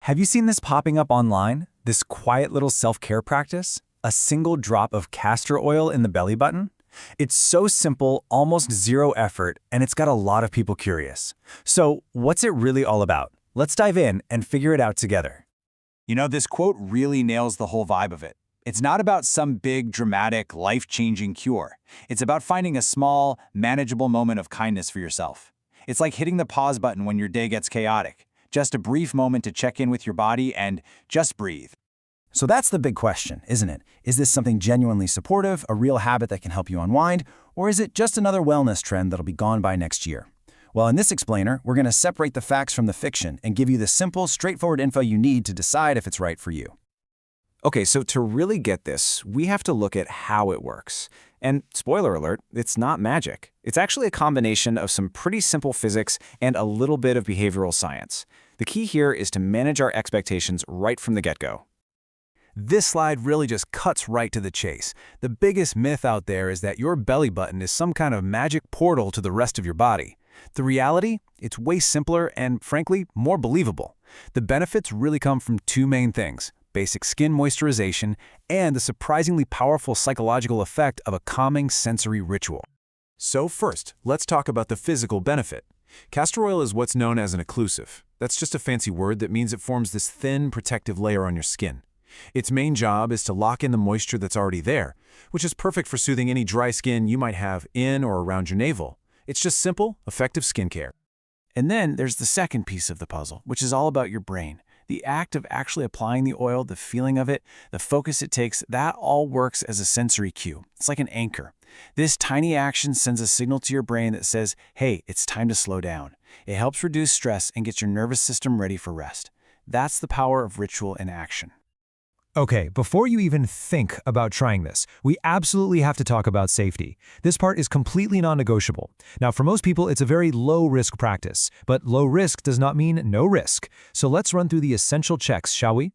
Have you seen this popping up online? This quiet little self-care practice? A single drop of castor oil in the belly button? It's so simple, almost zero effort, and it's got a lot of people curious. So, what's it really all about? Let's dive in and figure it out together. You know, this quote really nails the whole vibe of it. It's not about some big, dramatic, life-changing cure. It's about finding a small, manageable moment of kindness for yourself. It's like hitting the pause button when your day gets chaotic. Just a brief moment to check in with your body and just breathe. So that's the big question, isn't it? Is this something genuinely supportive, a real habit that can help you unwind, or is it just another wellness trend that'll be gone by next year? Well, in this explainer, we're going to separate the facts from the fiction and give you the simple, straightforward info you need to decide if it's right for you. Okay, so to really get this, we have to look at how it works. And spoiler alert, it's not magic. It's actually a combination of some pretty simple physics and a little bit of behavioral science. The key here is to manage our expectations right from the get-go. This slide really just cuts right to the chase. The biggest myth out there is that your belly button is some kind of magic portal to the rest of your body. The reality? It's way simpler and, frankly, more believable. The benefits really come from two main things: basic skin moisturization and the surprisingly powerful psychological effect of a calming sensory ritual. So first, let's talk about the physical benefit. Castor oil is what's known as an occlusive. That's just a fancy word that means it forms this thin, protective layer on your skin. Its main job is to lock in the moisture that's already there, which is perfect for soothing any dry skin you might have in or around your navel. It's just simple, effective skincare. And then there's the second piece of the puzzle, which is all about your brain. The act of actually applying the oil, the feeling of it, the focus it takes, that all works as a sensory cue. It's like an anchor. This tiny action sends a signal to your brain that says, hey, it's time to slow down. It helps reduce stress and gets your nervous system ready for rest. That's the power of ritual in action. Okay, before you even think about trying this, we absolutely have to talk about safety. This part is completely non-negotiable. Now, for most people, it's a very low-risk practice, but low risk does not mean no risk. So let's run through the essential checks, shall we?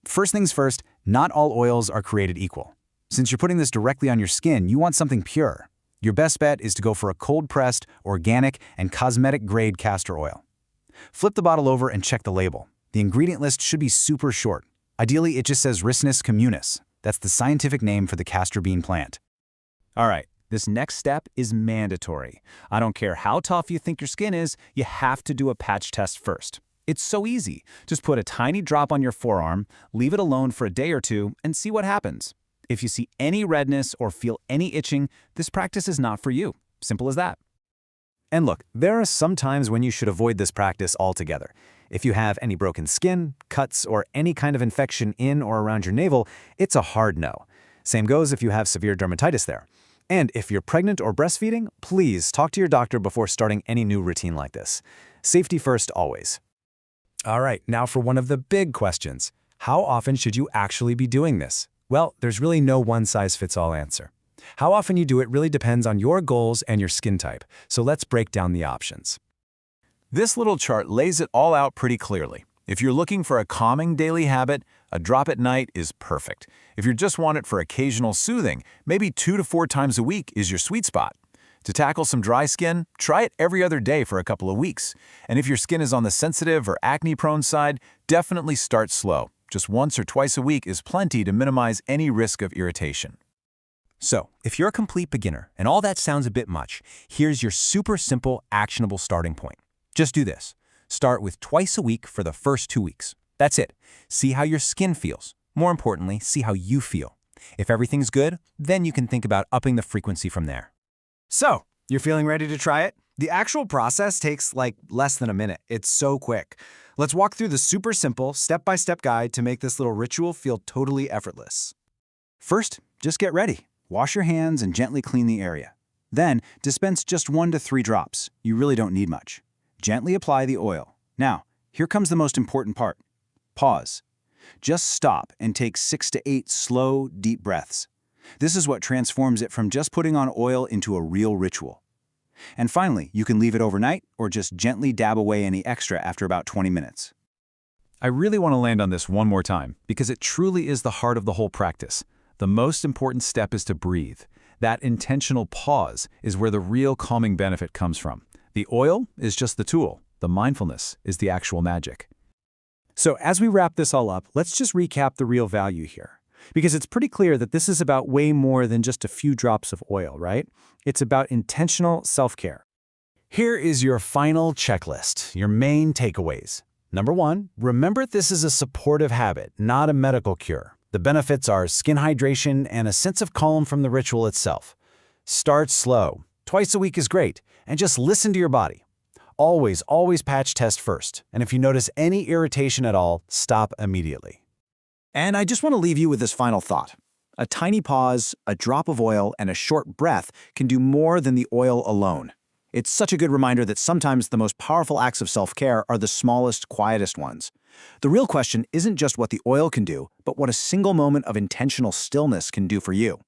First things first, not all oils are created equal. Since you're putting this directly on your skin, you want something pure. Your best bet is to go for a cold-pressed, organic, and cosmetic-grade castor oil. Flip the bottle over and check the label. The ingredient list should be super short. Ideally, it just says Ricinus communis. That's the scientific name for the castor bean plant. All right, this next step is mandatory. I don't care how tough you think your skin is, you have to do a patch test first. It's so easy. Just put a tiny drop on your forearm, leave it alone for a day or two, and see what happens. If you see any redness or feel any itching, this practice is not for you. Simple as that. And look, there are some times when you should avoid this practice altogether. If you have any broken skin, cuts, or any kind of infection in or around your navel, it's a hard no. Same goes if you have severe dermatitis there. And if you're pregnant or breastfeeding, please talk to your doctor before starting any new routine like this. Safety first, always. All right, now for one of the big questions. How often should you actually be doing this? Well, there's really no one-size-fits-all answer. How often you do it really depends on your goals and your skin type, so let's break down the options. This little chart lays it all out pretty clearly. If you're looking for a calming daily habit, a drop at night is perfect. If you just want it for occasional soothing, maybe 2 to 4 times a week is your sweet spot. To tackle some dry skin, try it every other day for a couple of weeks. And if your skin is on the sensitive or acne-prone side, definitely start slow. Just once or twice a week is plenty to minimize any risk of irritation. So, if you're a complete beginner and all that sounds a bit much, here's your super simple, actionable starting point. Just do this. Start with twice a week for the first 2 weeks. That's it. See how your skin feels. More importantly, see how you feel. If everything's good, then you can think about upping the frequency from there. So, you're feeling ready to try it? The actual process takes like less than a minute. It's so quick. Let's walk through the super simple, step-by-step guide to make this little ritual feel totally effortless. First, just get ready. Wash your hands and gently clean the area. Then, dispense just 1 to 3 drops. You really don't need much. Gently apply the oil. Now, here comes the most important part. Pause. Just stop and take 6 to 8 slow, deep breaths. This is what transforms it from just putting on oil into a real ritual. And finally, you can leave it overnight or just gently dab away any extra after about 20 minutes. I really want to land on this one more time because it truly is the heart of the whole practice. The most important step is to breathe. That intentional pause is where the real calming benefit comes from. The oil is just the tool. The mindfulness is the actual magic. So as we wrap this all up, let's just recap the real value here. Because it's pretty clear that this is about way more than just a few drops of oil, right? It's about intentional self-care. Here is your final checklist, your main takeaways. Number 1, remember this is a supportive habit, not a medical cure. The benefits are skin hydration and a sense of calm from the ritual itself. Start slow. Twice a week is great, and just listen to your body. Always patch test first, and if you notice any irritation at all, stop immediately. And I just want to leave you with this final thought. A tiny pause, a drop of oil, and a short breath can do more than the oil alone. It's such a good reminder that sometimes the most powerful acts of self-care are the smallest, quietest ones. The real question isn't just what the oil can do, but what a single moment of intentional stillness can do for you.